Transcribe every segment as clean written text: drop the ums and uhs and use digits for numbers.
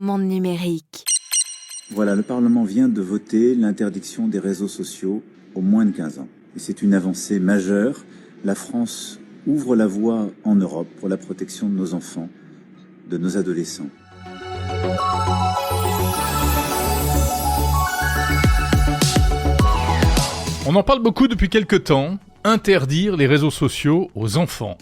Monde numérique. Voilà, le Parlement vient de voter l'interdiction des réseaux sociaux aux moins de 15 ans. Et c'est une avancée majeure. La France ouvre la voie en Europe pour la protection de nos enfants, de nos adolescents. On en parle beaucoup depuis quelques temps, interdire les réseaux sociaux aux enfants,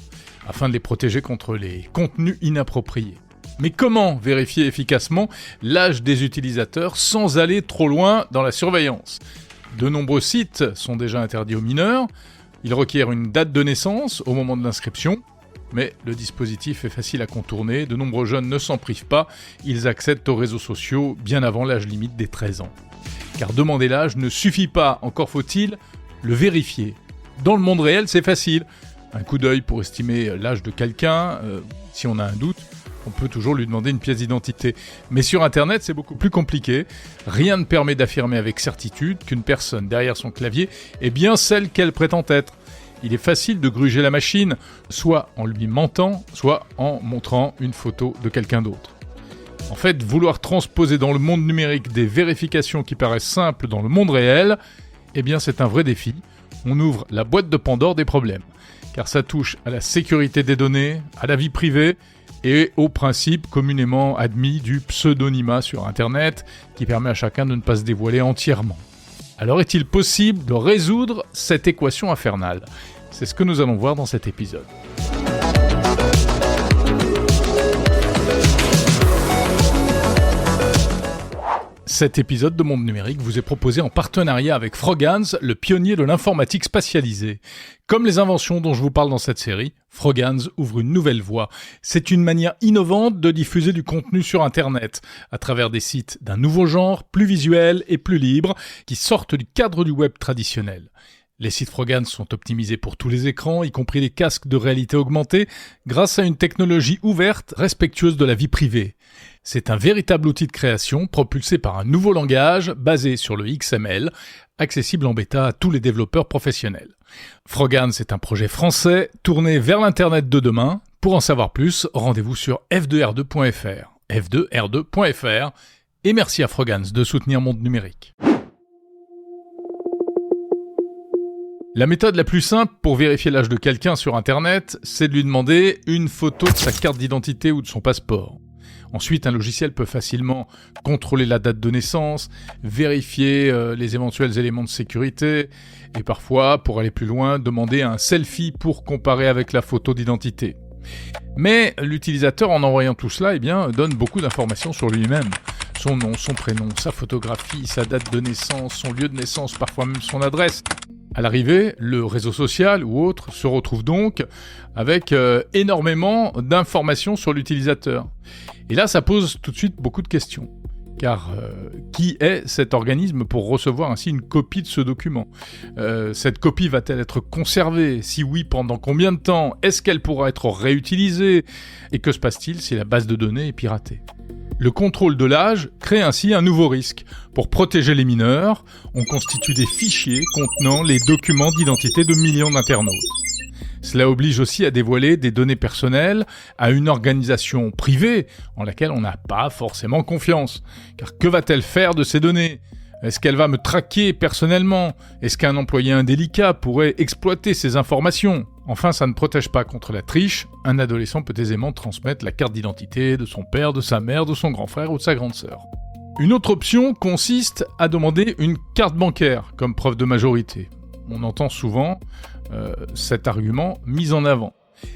afin de les protéger contre les contenus inappropriés. Mais comment vérifier efficacement l'âge des utilisateurs sans aller trop loin dans la surveillance ? De nombreux sites sont déjà interdits aux mineurs, ils requièrent une date de naissance au moment de l'inscription, mais le dispositif est facile à contourner, de nombreux jeunes ne s'en privent pas, ils accèdent aux réseaux sociaux bien avant l'âge limite des 13 ans. Car demander l'âge ne suffit pas, encore faut-il le vérifier. Dans le monde réel, c'est facile. Un coup d'œil pour estimer l'âge de quelqu'un, si on a un doute, on peut toujours lui demander une pièce d'identité. Mais sur Internet, c'est beaucoup plus compliqué. Rien ne permet d'affirmer avec certitude qu'une personne derrière son clavier est bien celle qu'elle prétend être. Il est facile de gruger la machine, soit en lui mentant, soit en montrant une photo de quelqu'un d'autre. En fait, vouloir transposer dans le monde numérique des vérifications qui paraissent simples dans le monde réel, eh bien c'est un vrai défi. On ouvre la boîte de Pandore des problèmes. Car ça touche à la sécurité des données, à la vie privée et au principe communément admis du pseudonymat sur Internet qui permet à chacun de ne pas se dévoiler entièrement. Alors est-il possible de résoudre cette équation infernale ? C'est ce que nous allons voir dans cet épisode. Cet épisode de Monde Numérique vous est proposé en partenariat avec Frogans, le pionnier de l'informatique spatialisée. Comme les inventions dont je vous parle dans cette série, Frogans ouvre une nouvelle voie. C'est une manière innovante de diffuser du contenu sur Internet, à travers des sites d'un nouveau genre, plus visuels et plus libres, qui sortent du cadre du web traditionnel. Les sites Frogans sont optimisés pour tous les écrans, y compris les casques de réalité augmentée, grâce à une technologie ouverte, respectueuse de la vie privée. C'est un véritable outil de création propulsé par un nouveau langage basé sur le XML, accessible en bêta à tous les développeurs professionnels. Frogans est un projet français tourné vers l'Internet de demain. Pour en savoir plus, rendez-vous sur f2r2.fr. f2r2.fr. Et merci à Frogans de soutenir Monde Numérique. La méthode la plus simple pour vérifier l'âge de quelqu'un sur Internet, c'est de lui demander une photo de sa carte d'identité ou de son passeport. Ensuite, un logiciel peut facilement contrôler la date de naissance, vérifier les éventuels éléments de sécurité et parfois, pour aller plus loin, demander un selfie pour comparer avec la photo d'identité. Mais l'utilisateur, en envoyant tout cela, donne beaucoup d'informations sur lui-même. Son nom, son prénom, sa photographie, sa date de naissance, son lieu de naissance, parfois même son adresse. À l'arrivée, le réseau social ou autre se retrouve donc avec énormément d'informations sur l'utilisateur. Et là, ça pose tout de suite beaucoup de questions. Car qui est cet organisme pour recevoir ainsi une copie de ce document ? Cette copie va-t-elle être conservée ? Si oui, pendant combien de temps ? Est-ce qu'elle pourra être réutilisée ? Et que se passe-t-il si la base de données est piratée ? Le contrôle de l'âge crée ainsi un nouveau risque. Pour protéger les mineurs, on constitue des fichiers contenant les documents d'identité de millions d'internautes. Cela oblige aussi à dévoiler des données personnelles à une organisation privée en laquelle on n'a pas forcément confiance. Car que va-t-elle faire de ces données ? Est-ce qu'elle va me traquer personnellement ? Est-ce qu'un employé indélicat pourrait exploiter ces informations ? Enfin, ça ne protège pas contre la triche. Un adolescent peut aisément transmettre la carte d'identité de son père, de sa mère, de son grand frère ou de sa grande sœur. Une autre option consiste à demander une carte bancaire comme preuve de majorité. On entend souvent cet argument mis en avant.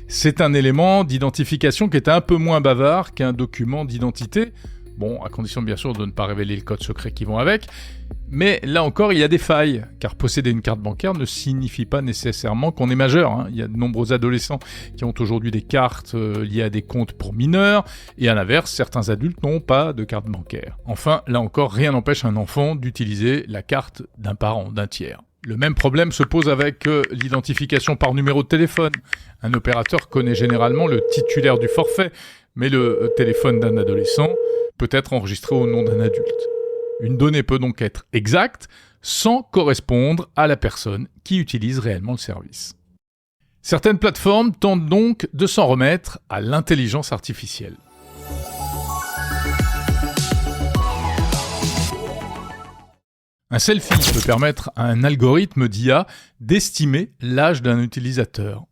C'est un élément d'identification qui est un peu moins bavard qu'un document d'identité. Bon, à condition bien sûr de ne pas révéler le code secret qui vont avec. Mais là encore, il y a des failles, car posséder une carte bancaire ne signifie pas nécessairement qu'on est majeur. Il y a de nombreux adolescents qui ont aujourd'hui des cartes liées à des comptes pour mineurs, et à l'inverse, certains adultes n'ont pas de carte bancaire. Enfin, là encore, rien n'empêche un enfant d'utiliser la carte d'un parent, d'un tiers. Le même problème se pose avec l'identification par numéro de téléphone. Un opérateur connaît généralement le titulaire du forfait, mais le téléphone d'un adolescent peut être enregistré au nom d'un adulte. Une donnée peut donc être exacte sans correspondre à la personne qui utilise réellement le service. Certaines plateformes tentent donc de s'en remettre à l'intelligence artificielle. Un selfie peut permettre à un algorithme d'IA d'estimer l'âge d'un utilisateur.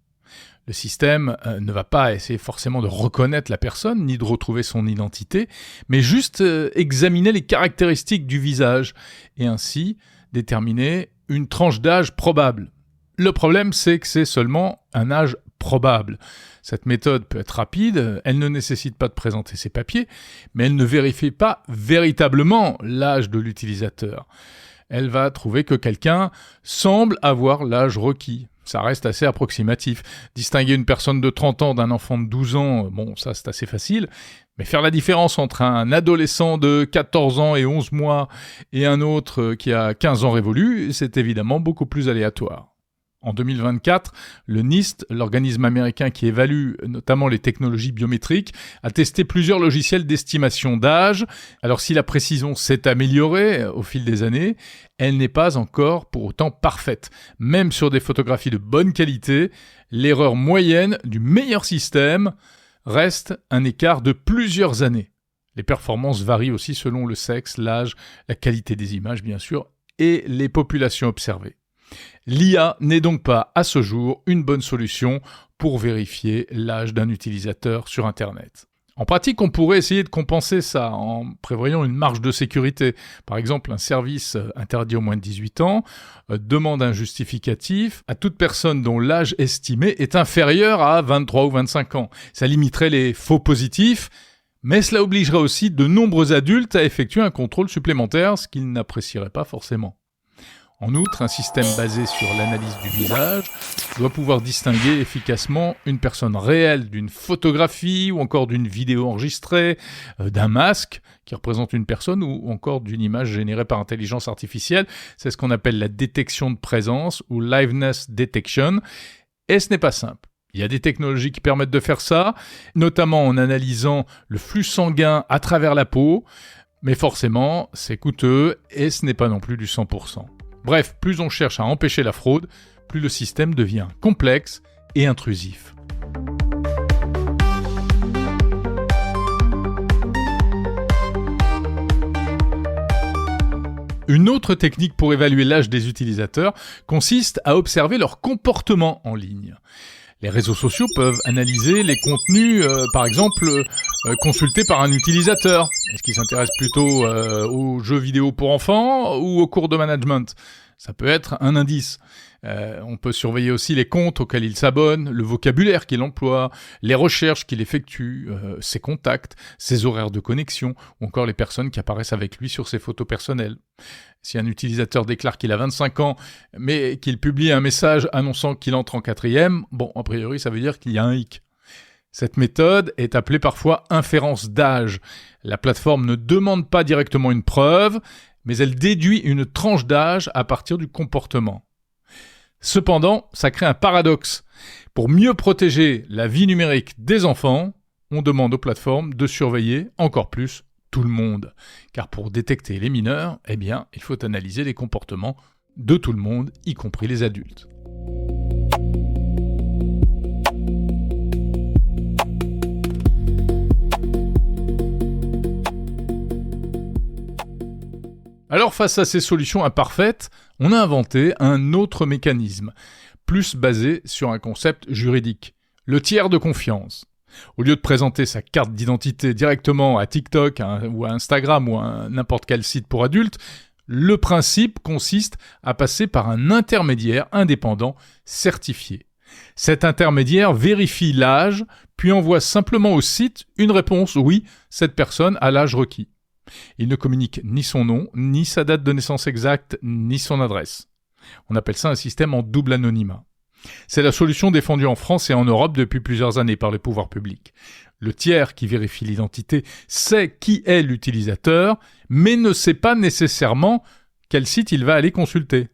Le système ne va pas essayer forcément de reconnaître la personne, ni de retrouver son identité, mais juste examiner les caractéristiques du visage, et ainsi déterminer une tranche d'âge probable. Le problème, c'est que c'est seulement un âge probable. Cette méthode peut être rapide, elle ne nécessite pas de présenter ses papiers, mais elle ne vérifie pas véritablement l'âge de l'utilisateur. Elle va trouver que quelqu'un semble avoir l'âge requis. Ça reste assez approximatif. Distinguer une personne de 30 ans d'un enfant de 12 ans, bon, ça c'est assez facile. Mais faire la différence entre un adolescent de 14 ans et 11 mois et un autre qui a 15 ans révolus, c'est évidemment beaucoup plus aléatoire. En 2024, le NIST, l'organisme américain qui évalue notamment les technologies biométriques, a testé plusieurs logiciels d'estimation d'âge. Alors si la précision s'est améliorée au fil des années, elle n'est pas encore pour autant parfaite. Même sur des photographies de bonne qualité, l'erreur moyenne du meilleur système reste un écart de plusieurs années. Les performances varient aussi selon le sexe, l'âge, la qualité des images bien sûr, et les populations observées. L'IA n'est donc pas, à ce jour, une bonne solution pour vérifier l'âge d'un utilisateur sur Internet. En pratique, on pourrait essayer de compenser ça en prévoyant une marge de sécurité. Par exemple, un service interdit aux moins de 18 ans demande un justificatif à toute personne dont l'âge estimé est inférieur à 23 ou 25 ans. Ça limiterait les faux positifs, mais cela obligerait aussi de nombreux adultes à effectuer un contrôle supplémentaire, ce qu'ils n'apprécieraient pas forcément. En outre, un système basé sur l'analyse du visage doit pouvoir distinguer efficacement une personne réelle d'une photographie ou encore d'une vidéo enregistrée, d'un masque qui représente une personne ou encore d'une image générée par intelligence artificielle. C'est ce qu'on appelle la détection de présence ou liveness detection. Et ce n'est pas simple. Il y a des technologies qui permettent de faire ça, notamment en analysant le flux sanguin à travers la peau, mais forcément, c'est coûteux et ce n'est pas non plus du 100%. Bref, plus on cherche à empêcher la fraude, plus le système devient complexe et intrusif. Une autre technique pour évaluer l'âge des utilisateurs consiste à observer leur comportement en ligne. Les réseaux sociaux peuvent analyser les contenus, par exemple, consultés par un utilisateur. Est-ce qu'il s'intéresse plutôt aux jeux vidéo pour enfants ou aux cours de management ? Ça peut être un indice. On peut surveiller aussi les comptes auxquels il s'abonne, le vocabulaire qu'il emploie, les recherches qu'il effectue, ses contacts, ses horaires de connexion, ou encore les personnes qui apparaissent avec lui sur ses photos personnelles. Si un utilisateur déclare qu'il a 25 ans, mais qu'il publie un message annonçant qu'il entre en 4e, bon, a priori, ça veut dire qu'il y a un hic. Cette méthode est appelée parfois inférence d'âge. La plateforme ne demande pas directement une preuve, mais elle déduit une tranche d'âge à partir du comportement. Cependant, ça crée un paradoxe. Pour mieux protéger la vie numérique des enfants, on demande aux plateformes de surveiller encore plus tout le monde. Car pour détecter les mineurs, eh bien, il faut analyser les comportements de tout le monde, y compris les adultes. Alors face à ces solutions imparfaites, on a inventé un autre mécanisme, plus basé sur un concept juridique, le tiers de confiance. Au lieu de présenter sa carte d'identité directement à TikTok ou à Instagram ou à n'importe quel site pour adultes, le principe consiste à passer par un intermédiaire indépendant certifié. Cet intermédiaire vérifie l'âge, puis envoie simplement au site une réponse « Oui, cette personne a l'âge requis ». Il ne communique ni son nom, ni sa date de naissance exacte, ni son adresse. On appelle ça un système en double anonymat. C'est la solution défendue en France et en Europe depuis plusieurs années par les pouvoirs publics. Le tiers qui vérifie l'identité sait qui est l'utilisateur, mais ne sait pas nécessairement quel site il va aller consulter.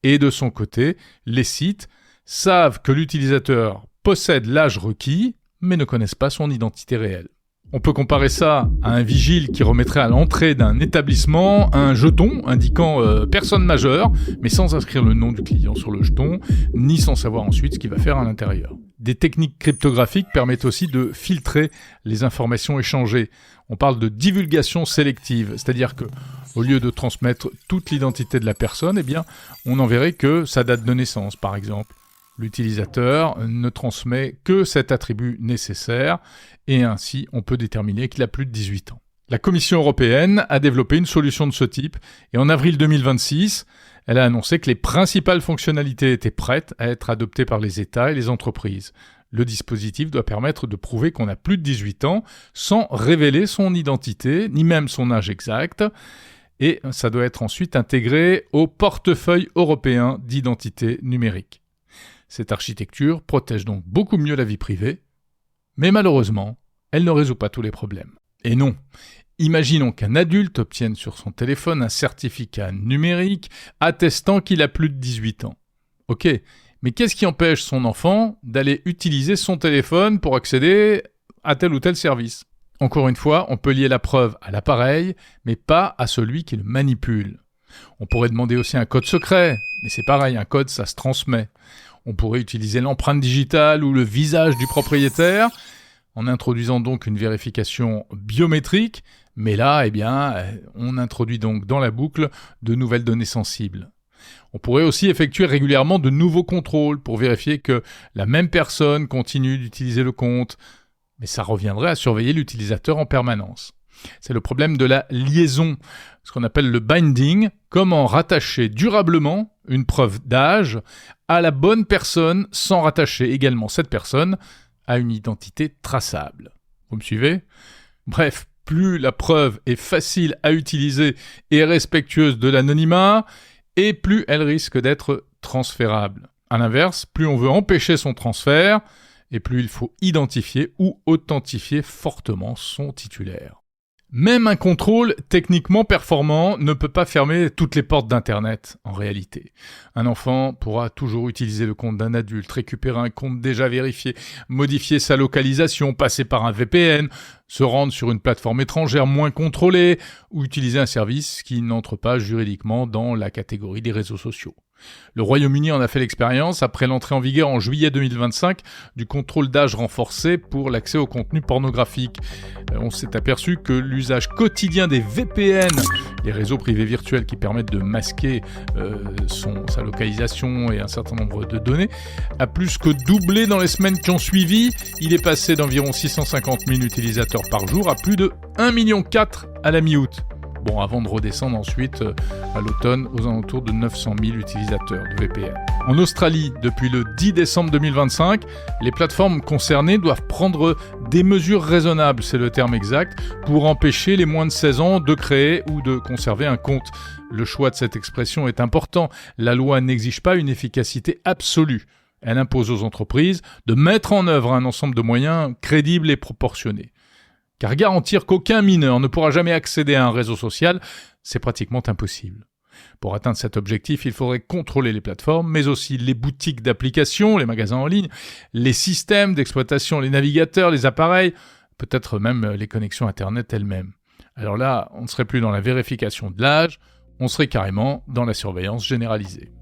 Et de son côté, les sites savent que l'utilisateur possède l'âge requis, mais ne connaissent pas son identité réelle. On peut comparer ça à un vigile qui remettrait à l'entrée d'un établissement un jeton indiquant personne majeure, mais sans inscrire le nom du client sur le jeton, ni sans savoir ensuite ce qu'il va faire à l'intérieur. Des techniques cryptographiques permettent aussi de filtrer les informations échangées. On parle de divulgation sélective, c'est-à-dire que Au lieu de transmettre toute l'identité de la personne, eh bien, on n'enverrait que sa date de naissance, par exemple. L'utilisateur ne transmet que cet attribut nécessaire, et ainsi on peut déterminer qu'il a plus de 18 ans. La Commission européenne a développé une solution de ce type, et en avril 2026, elle a annoncé que les principales fonctionnalités étaient prêtes à être adoptées par les États et les entreprises. Le dispositif doit permettre de prouver qu'on a plus de 18 ans sans révéler son identité, ni même son âge exact, et ça doit être ensuite intégré au portefeuille européen d'identité numérique. Cette architecture protège donc beaucoup mieux la vie privée, mais malheureusement, elle ne résout pas tous les problèmes. Et non, imaginons qu'un adulte obtienne sur son téléphone un certificat numérique attestant qu'il a plus de 18 ans. Ok, mais qu'est-ce qui empêche son enfant d'aller utiliser son téléphone pour accéder à tel ou tel service ? Encore une fois, on peut lier la preuve à l'appareil, mais pas à celui qui le manipule. On pourrait demander aussi un code secret, mais c'est pareil, un code, ça se transmet. On pourrait utiliser l'empreinte digitale ou le visage du propriétaire, en introduisant donc une vérification biométrique, mais là, on introduit donc dans la boucle de nouvelles données sensibles. On pourrait aussi effectuer régulièrement de nouveaux contrôles pour vérifier que la même personne continue d'utiliser le compte, mais ça reviendrait à surveiller l'utilisateur en permanence. C'est le problème de la liaison, ce qu'on appelle le binding, comment rattacher durablement une preuve d'âge à la bonne personne sans rattacher également cette personne à une identité traçable. Vous me suivez ? Bref, plus la preuve est facile à utiliser et respectueuse de l'anonymat, et plus elle risque d'être transférable. À l'inverse, plus on veut empêcher son transfert, et plus il faut identifier ou authentifier fortement son titulaire. Même un contrôle techniquement performant ne peut pas fermer toutes les portes d'Internet, en réalité. Un enfant pourra toujours utiliser le compte d'un adulte, récupérer un compte déjà vérifié, modifier sa localisation, passer par un VPN, se rendre sur une plateforme étrangère moins contrôlée, ou utiliser un service qui n'entre pas juridiquement dans la catégorie des réseaux sociaux. Le Royaume-Uni en a fait l'expérience après l'entrée en vigueur en juillet 2025 du contrôle d'âge renforcé pour l'accès au contenu pornographique. On s'est aperçu que l'usage quotidien des VPN, les réseaux privés virtuels qui permettent de masquer sa localisation et un certain nombre de données, a plus que doublé dans les semaines qui ont suivi. Il est passé d'environ 650 000 utilisateurs par jour à plus de 1,4 million à la mi-août. Bon, avant de redescendre ensuite à l'automne aux alentours de 900 000 utilisateurs de VPN. En Australie, depuis le 10 décembre 2025, les plateformes concernées doivent prendre des mesures raisonnables, c'est le terme exact, pour empêcher les moins de 16 ans de créer ou de conserver un compte. Le choix de cette expression est important. La loi n'exige pas une efficacité absolue. Elle impose aux entreprises de mettre en œuvre un ensemble de moyens crédibles et proportionnés. Car garantir qu'aucun mineur ne pourra jamais accéder à un réseau social, c'est pratiquement impossible. Pour atteindre cet objectif, il faudrait contrôler les plateformes, mais aussi les boutiques d'applications, les magasins en ligne, les systèmes d'exploitation, les navigateurs, les appareils, peut-être même les connexions Internet elles-mêmes. Alors là, on ne serait plus dans la vérification de l'âge, on serait carrément dans la surveillance généralisée.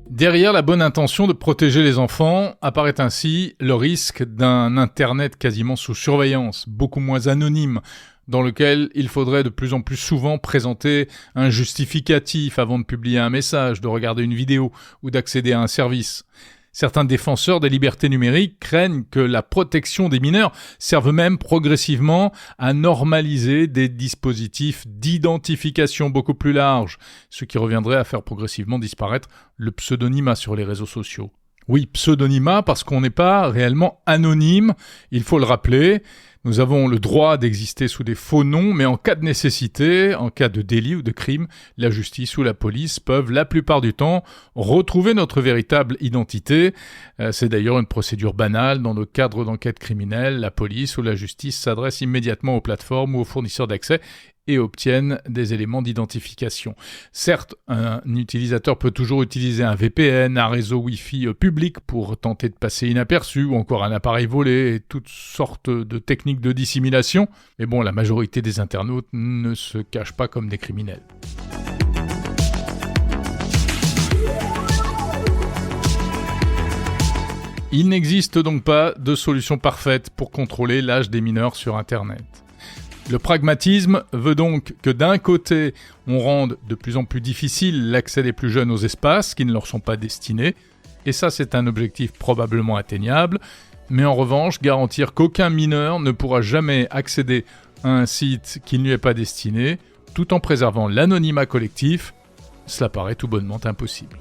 Derrière la bonne intention de protéger les enfants, apparaît ainsi le risque d'un Internet quasiment sous surveillance, beaucoup moins anonyme, dans lequel il faudrait de plus en plus souvent présenter un justificatif avant de publier un message, de regarder une vidéo ou d'accéder à un service. Certains défenseurs des libertés numériques craignent que la protection des mineurs serve même progressivement à normaliser des dispositifs d'identification beaucoup plus larges, ce qui reviendrait à faire progressivement disparaître le pseudonymat sur les réseaux sociaux. Oui, pseudonymat parce qu'on n'est pas réellement anonyme, il faut le rappeler. Nous avons le droit d'exister sous des faux noms, mais en cas de nécessité, en cas de délit ou de crime, la justice ou la police peuvent la plupart du temps retrouver notre véritable identité. C'est d'ailleurs une procédure banale dans le cadre d'enquêtes criminelles. La police ou la justice s'adresse immédiatement aux plateformes ou aux fournisseurs d'accès et obtiennent des éléments d'identification. Certes, un utilisateur peut toujours utiliser un VPN, un réseau Wi-Fi public pour tenter de passer inaperçu, ou encore un appareil volé et toutes sortes de techniques de dissimulation. Mais bon, la majorité des internautes ne se cachent pas comme des criminels. Il n'existe donc pas de solution parfaite pour contrôler l'âge des mineurs sur Internet. Le pragmatisme veut donc que d'un côté, on rende de plus en plus difficile l'accès des plus jeunes aux espaces qui ne leur sont pas destinés, et ça c'est un objectif probablement atteignable, mais en revanche, garantir qu'aucun mineur ne pourra jamais accéder à un site qui ne lui est pas destiné, tout en préservant l'anonymat collectif, cela paraît tout bonnement impossible.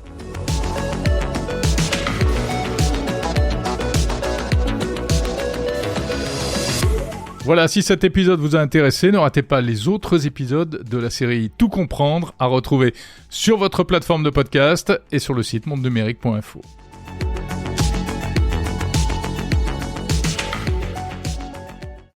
Voilà, si cet épisode vous a intéressé, ne ratez pas les autres épisodes de la série Tout comprendre à retrouver sur votre plateforme de podcast et sur le site mondenumérique.info.